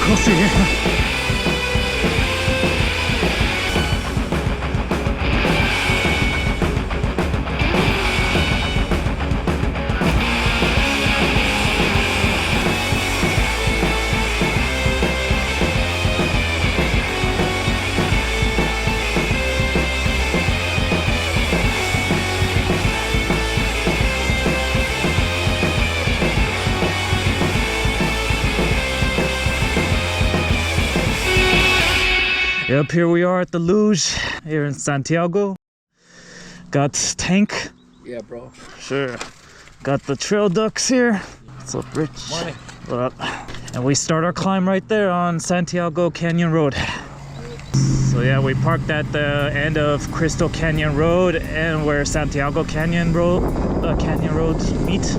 crossing here. Yep, here we are at the Luge here in Santiago. Got tank. Yeah, bro. Sure. Got the trail ducks here. What's up, Rich? Morning. What up? And we start our climb right there on Santiago Canyon Road. So yeah, we parked at the end of Crystal Canyon Road and where Santiago Canyon roads meet.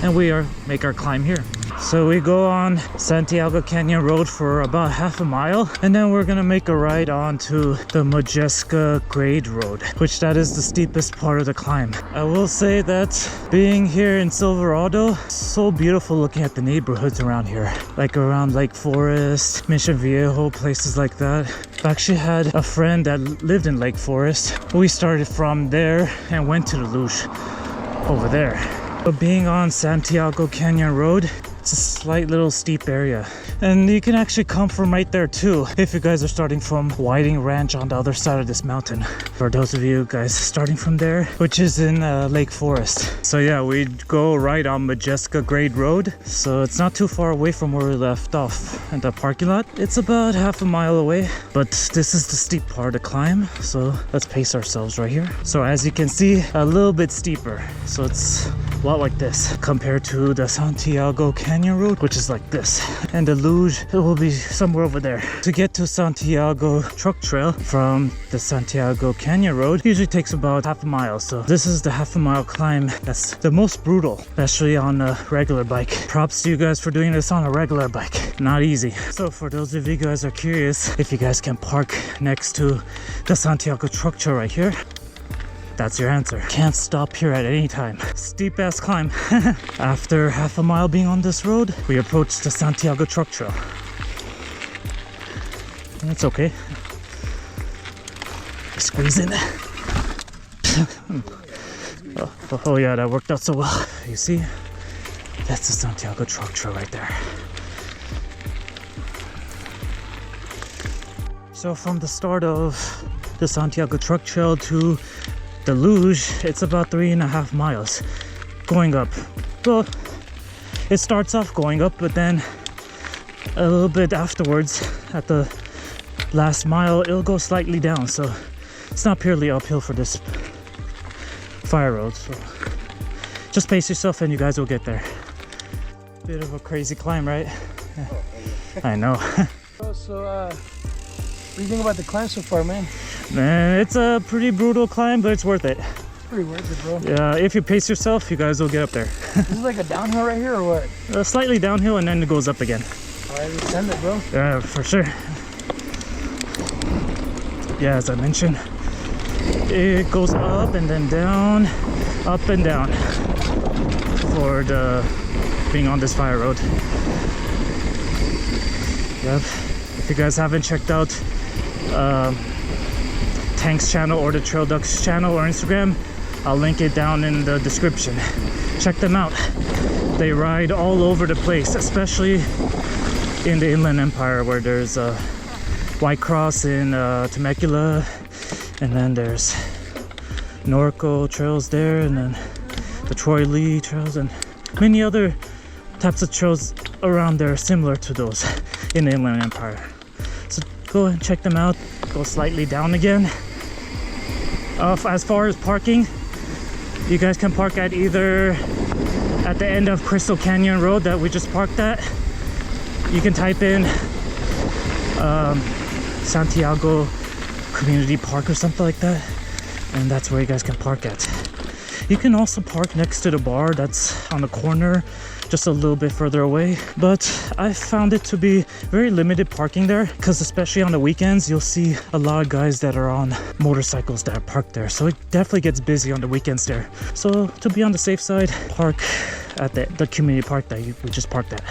And we make our climb here. So we go on Santiago Canyon Road for about half a mile, and then we're gonna make a ride onto the Majesca Grade Road, which that is the steepest part of the climb. I will say that being here in Silverado, so beautiful looking at the neighborhoods around here, like around Lake Forest, Mission Viejo, places like that. I actually had a friend that lived in Lake Forest. We started from there and went to the Luge over there. But being on Santiago Canyon Road, it's a slight little steep area, and you can actually come from right there too if you guys are starting from Whiting Ranch on the other side of this mountain. For those of you guys starting from there, which is in Lake Forest. So yeah, we go right on Majesca Grade Road, so it's not too far away from where we left off in the parking lot. It's about half a mile away, but this is the steep part of the climb, so let's pace ourselves right here. So as you can see, a little bit steeper, so it's a lot like this compared to the Santiago Canyon Road, which is like this, and the Luge, it will be somewhere over there. To get to Santiago Truck Trail from the Santiago Canyon Road usually takes about half a mile, so this is the half a mile climb that's the most brutal, especially on a regular bike. Props to you guys for doing this on a regular bike, not easy. So for those of you guys are curious if you guys can park next to the Santiago Truck Trail right here, that's your answer. Can't stop here at any time. Steep ass climb. After half a mile being on this road, we approach the Santiago Truck Trail. That's okay. Squeeze in. Oh yeah, that worked out so well. You see? That's the Santiago Truck Trail right there. So from the start of the Santiago Truck Trail to the Luge, it's about 3.5 miles going up. Well, it starts off going up, but then a little bit afterwards at the last mile it'll go slightly down, so it's not purely uphill for this fire road. So just pace yourself and you guys will get there. Bit of a crazy climb, right? Yeah. I know. So what do you think about the climb so far, man? Man, it's a pretty brutal climb, but it's worth it. It's pretty worth it, bro. Yeah, if you pace yourself, you guys will get up there. This is like a downhill right here, or what? Slightly downhill, and then it goes up again. Alright, let's send it, bro. Yeah, for sure. Yeah, as I mentioned, it goes up and then down, up and down for the being on this fire road. Yep. If you guys haven't checked out Tank's channel or the Trail Ducks channel or Instagram, I'll link it down in the description. Check them out. They ride all over the place, especially in the Inland Empire, where there's White Cross in Temecula, and then there's Norco trails there, and then the Troy Lee trails, and many other types of trails around there similar to those in the Inland Empire. So go and check them out. Go slightly down again. As far as parking, you guys can park at either at the end of Crystal Canyon Road that we just parked at. You can type in Santiago Community Park or something like that, and that's where you guys can park at. You can also park next to the bar that's on the corner just a little bit further away, but I found it to be very limited parking there, because especially on the weekends you'll see a lot of guys that are on motorcycles that are parked there, so it definitely gets busy on the weekends there. So to be on the safe side, park at the community park that we just parked at.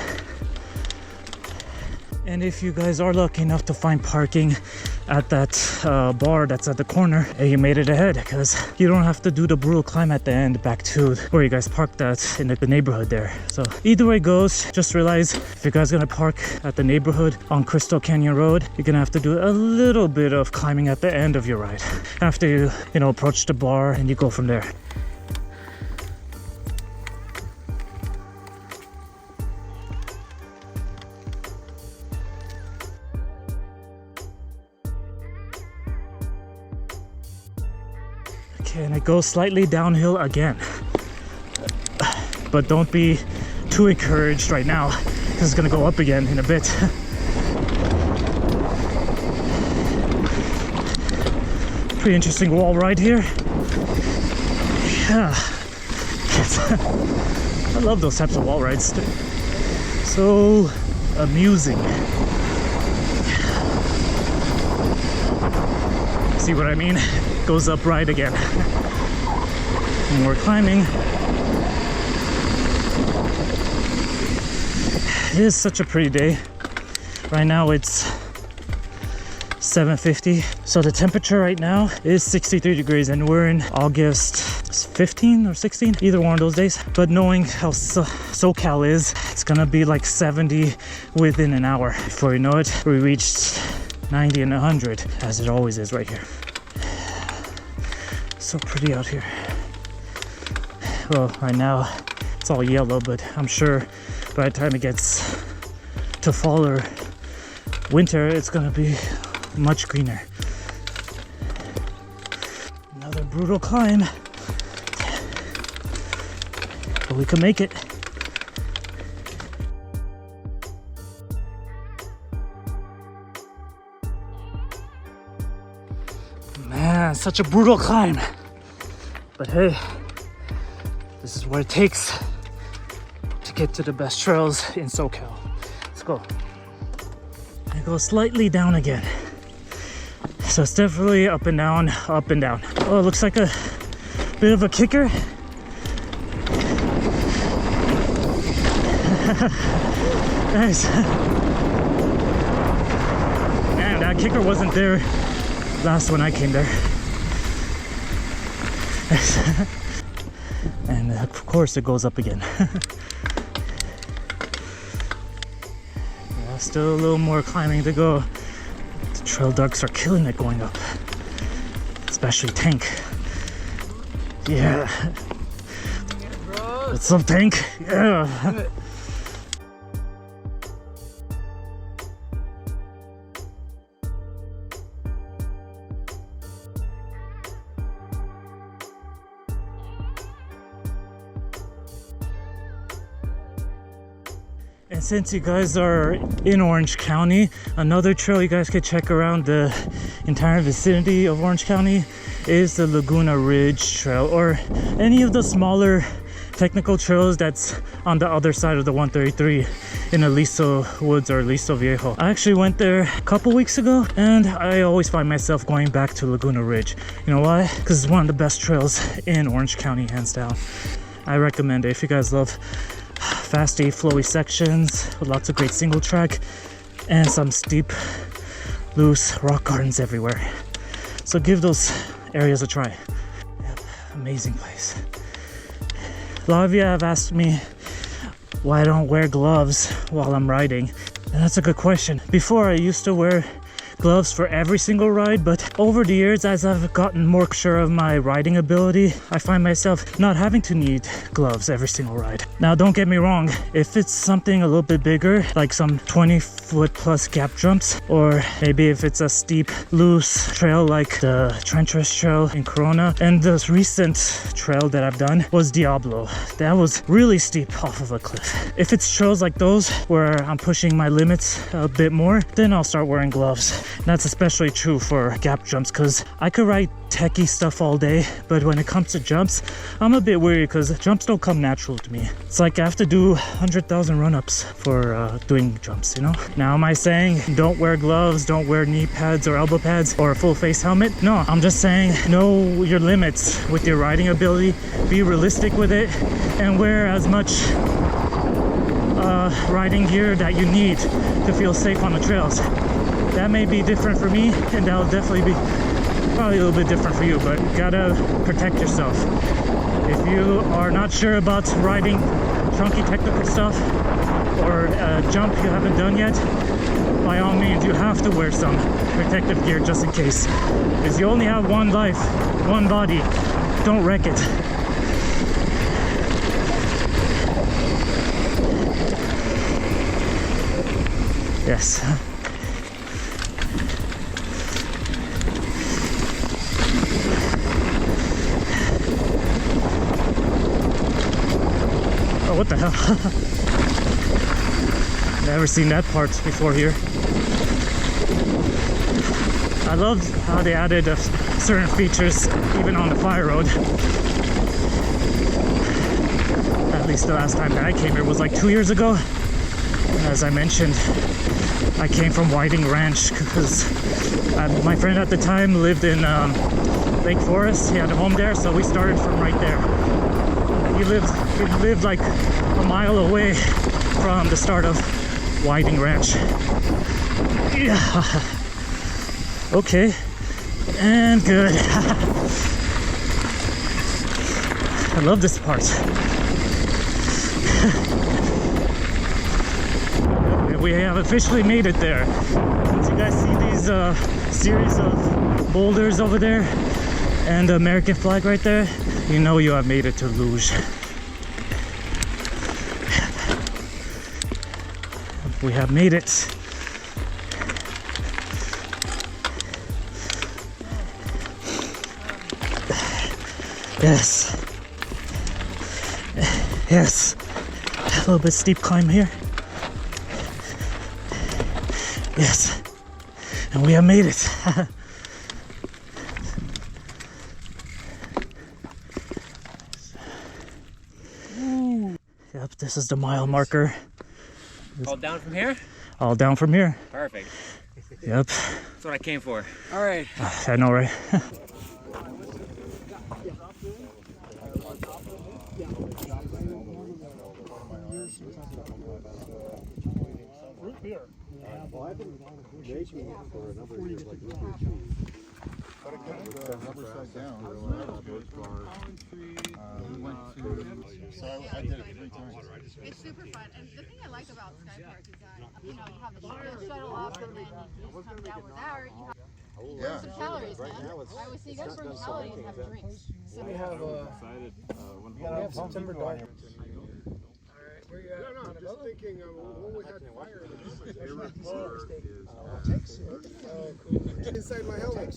And if you guys are lucky enough to find parking at that bar that's at the corner, hey, you made it ahead, because you don't have to do the brutal climb at the end back to where you guys parked at in the neighborhood there. So either way it goes, just realize if you guys are gonna park at the neighborhood on Crystal Canyon Road, you're gonna have to do a little bit of climbing at the end of your ride after you approach the bar, and you go from there. Okay, and it goes slightly downhill again, but don't be too encouraged right now, because it's gonna go up again in a bit. Pretty interesting wall ride here. Yeah, I love those types of wall rides. So amusing. See what I mean? Goes up right again. And we're climbing. It is such a pretty day. Right now it's 7:50. So the temperature right now is 63 degrees, and we're in August 15 or 16, either one of those days. But knowing how SoCal is, it's gonna be like 70 within an hour. Before you know it, we reached 90 and 100, as it always is right here. So pretty out here. Well, right now it's all yellow, but I'm sure by the time it gets to fall or winter, it's gonna be much greener. Another brutal climb, but we can make it. Man, such a brutal climb. But hey, this is what it takes to get to the best trails in SoCal. Let's go. I go slightly down again. So it's definitely up and down, up and down. Oh, it looks like a bit of a kicker. Nice. Man, that kicker wasn't there last when I came there. And of course it goes up again. Yeah, still a little more climbing to go. The trail ducks are killing it going up, especially Tank. Yeah. What's up, Tank? Yeah. And since you guys are in Orange County, another trail you guys could check around the entire vicinity of Orange County is the Laguna Ridge Trail, or any of the smaller technical trails that's on the other side of the 133 in Aliso Woods or Aliso Viejo. I actually went there a couple weeks ago, and I always find myself going back to Laguna Ridge. You know why? Because it's one of the best trails in Orange County, hands down. I recommend it if you guys love fasty, flowy sections with lots of great single track and some steep, loose rock gardens everywhere. So give those areas a try. Yep, amazing place. A lot of you have asked me why I don't wear gloves while I'm riding, and that's a good question. Before, I used to wear gloves for every single ride, but over the years, as I've gotten more sure of my riding ability, I find myself not having to need gloves every single ride. Now, don't get me wrong, if it's something a little bit bigger, like some 20-foot plus gap jumps, or maybe if it's a steep, loose trail like the Trenchrist Trail in Corona, and the recent trail that I've done was Diablo. That was really steep off of a cliff. If it's trails like those where I'm pushing my limits a bit more, then I'll start wearing gloves. And that's especially true for gap jumps, because I could ride techie stuff all day, but when it comes to jumps, I'm a bit weary because jumps don't come natural to me. It's like I have to do 100,000 run-ups for doing jumps, you know? Now, am I saying don't wear gloves, don't wear knee pads or elbow pads or a full face helmet? No, I'm just saying know your limits with your riding ability, be realistic with it, and wear as much riding gear that you need to feel safe on the trails. That may be different for me, and that'll definitely be probably a little bit different for you, but you gotta protect yourself. If you are not sure about riding chunky technical stuff or a jump you haven't done yet, by all means you have to wear some protective gear just in case, because you only have one life, one body. Don't wreck it. Yes. Oh, what the hell? Never seen that part before here. I loved how they added certain features even on the fire road. At least the last time that I came here was like 2 years ago. As I mentioned, I came from Whiting Ranch because my friend at the time lived in Lake Forest. He had a home there, so we started from right there. He lived like a mile away from the start of Whiting Ranch. Yeah. Okay, and good. I love this part. We have officially made it there. Once you guys see these series of boulders over there and the American flag right there, you know you have made it to Luge. We have made it. Yes. Yes. A little bit steep climb here. Yes. And we have made it. Yep, this is the mile marker. All down from here? All down from here. Perfect. Yep. That's what I came for. All right. I know, right? Well, I've been making it for a number of years, like root beer cheese. But it kept the rubber side down. We went to, so I did it 3 times. It's super fun, and the thing I like about Sky Park is that you know you have the shuttle up, and then you just come down with that. You have some calories, man. I always say you gotta burn calories and have drinks. So We have September garden. Where you at? No, just thinking when we had fire. Inside my helmet. Is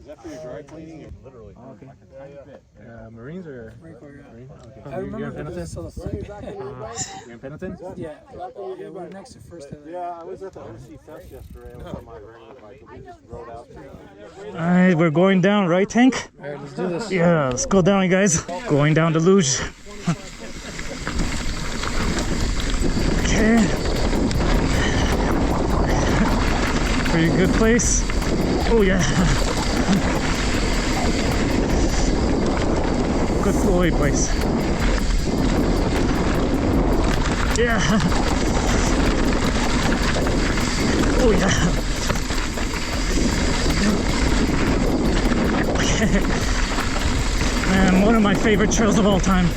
that for your dry cleaning? Literally. Oh, okay. Marines or? Marine Corps, yeah. Marine? Okay. I remember this. So You're in Pendleton? yeah, we're next to first. Yeah, I was at the OC Fest yesterday. I was on my regular bike. We just rode out there. Alright, we're going down, right, Tank? Alright, let's do this. Yeah, let's go down, you guys. Going down to Luge. Okay. Pretty good place. Oh yeah. Good flowy place. Yeah. Oh yeah. Okay. Man, one of my favorite trails of all time.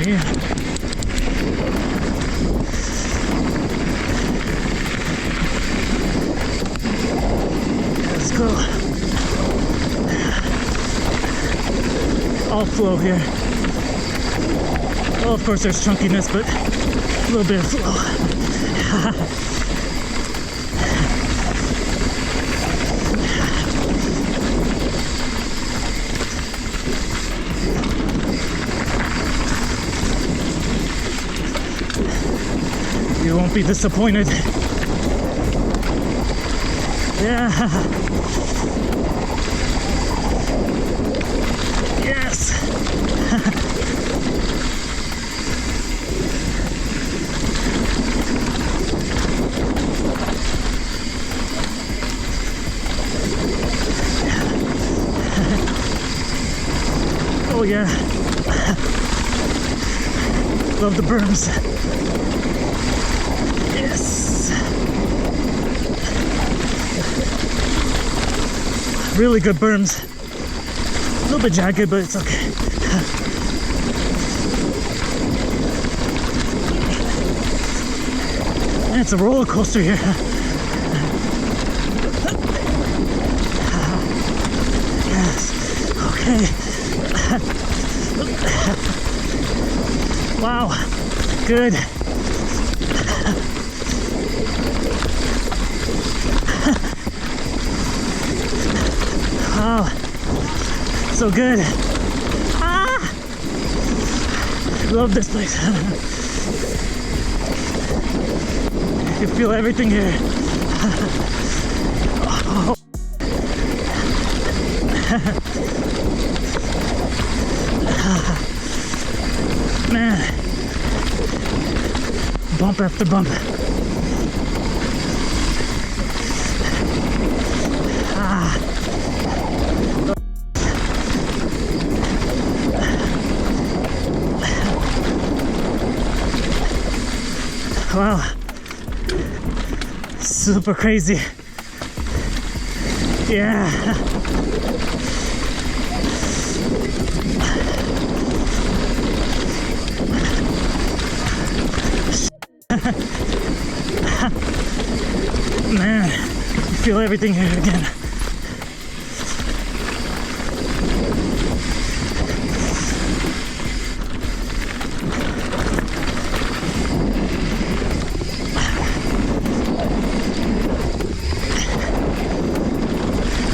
Yeah. Let's go. All flow here. Well, of course there's chunkiness, but a little bit of flow. You won't be disappointed. Yeah. Yes. Oh yeah. Love the berms. Yes. Really good berms. A little bit jagged, but it's okay. Man, it's a roller coaster here. Yes. Okay. Wow. Good. Wow. So good. Ah! Love this place. You feel everything here. Oh. Man. Bump after bump. Ah. Wow. Super crazy. Yeah. Man, you feel everything here again.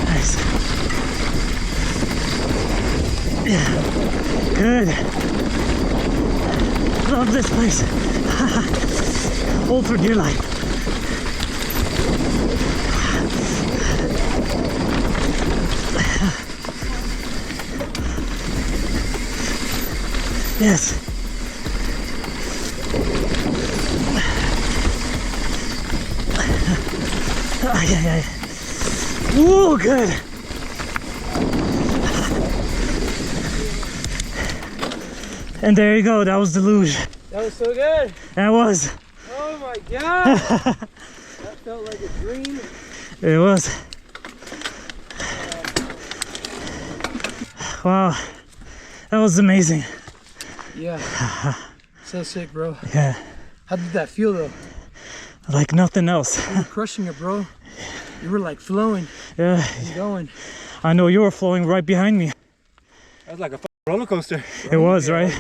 Nice. Yeah. Good. Love this place. Hold for dear life. Yes. Yeah. Ooh, good. And there you go. That was the luge. That was so good. That was. Oh my god. That felt like a dream. It was. Wow. That was amazing. Yeah. So sick, bro. Yeah. How did that feel though? Like nothing else. You were crushing it, bro. You were like flowing. Yeah. And going. I know you were flowing right behind me. That was like a roller coaster. It was, right?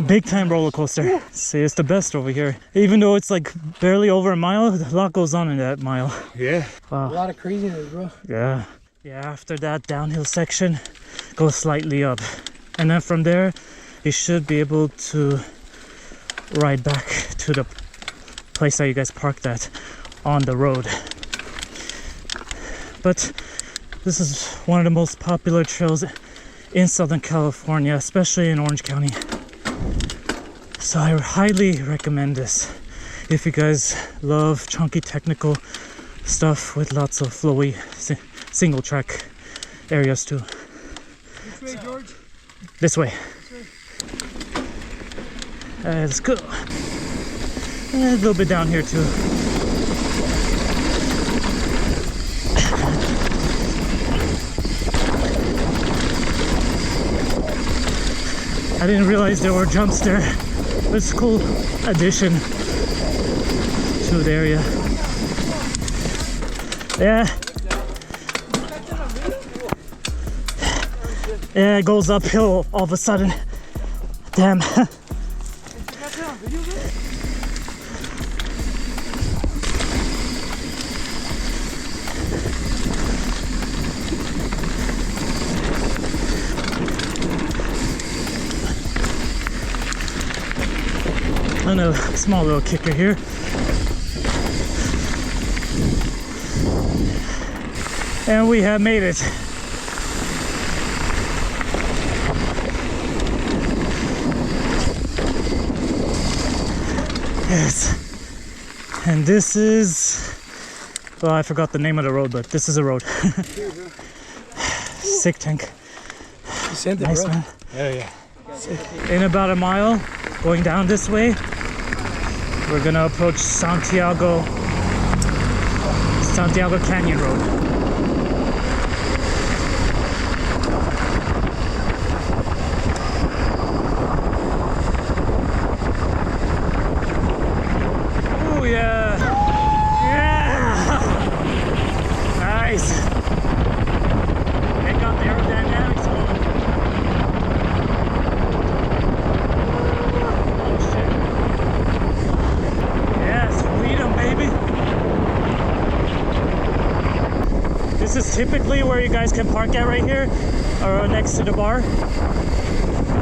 Big time roller coaster. See, it's the best over here. Even though it's like barely over a mile, a lot goes on in that mile. Yeah. A Wow. lot of craziness, bro. Yeah. Yeah, after that downhill section, go slightly up. And then from there, you should be able to ride back to the place that you guys parked at on the road. But this is one of the most popular trails in Southern California, especially in Orange County. So I highly recommend this if you guys love chunky technical stuff with lots of flowy single track areas too. This way, George. This way. Let's go. A little bit down here too. I didn't realize there were jumps there. It's a cool addition to the area. Yeah. Yeah, it goes uphill all of a sudden. Damn. And a small little kicker here. And we have made it. Yes. And this is, well, I forgot the name of the road, but this is a road. Sick tank. You sent it, Nice, bro. man. Oh yeah. In about a mile, going down this way, we're gonna approach Santiago Canyon Road. This is typically where you guys can park at right here, or next to the bar.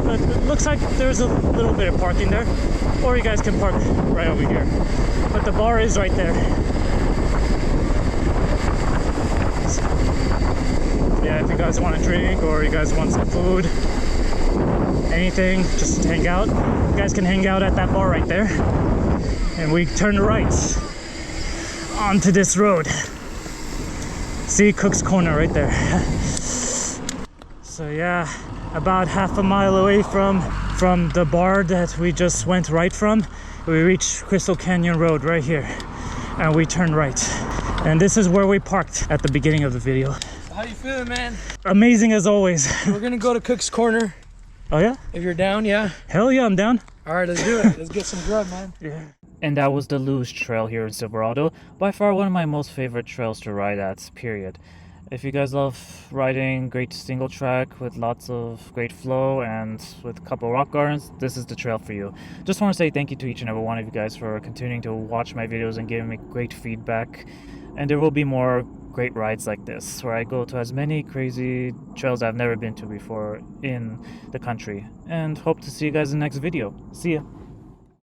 But it looks like there's a little bit of parking there, or you guys can park right over here. But the bar is right there. Yeah, if you guys want a drink or you guys want some food, anything, just hang out. You guys can hang out at that bar right there. And we turn right onto this road. See Cook's Corner right there. So yeah, about half a mile away from the bar that we just went right from, we reached Crystal Canyon Road right here, and we turned right. And this is where we parked at the beginning of the video. How you feeling, man? Amazing as always. We're gonna go to Cook's Corner. Oh yeah? If you're down, yeah. Hell yeah, I'm down. All right, let's do it. Let's get some grub, man. Yeah. And that was the LUGE Trail here in Silverado. By far one of my most favorite trails to ride at, period. If you guys love riding great single track with lots of great flow and with a couple rock gardens, this is the trail for you. Just want to say thank you to each and every one of you guys for continuing to watch my videos and giving me great feedback. And there will be more great rides like this, where I go to as many crazy trails I've never been to before in the country. And hope to see you guys in the next video. See ya!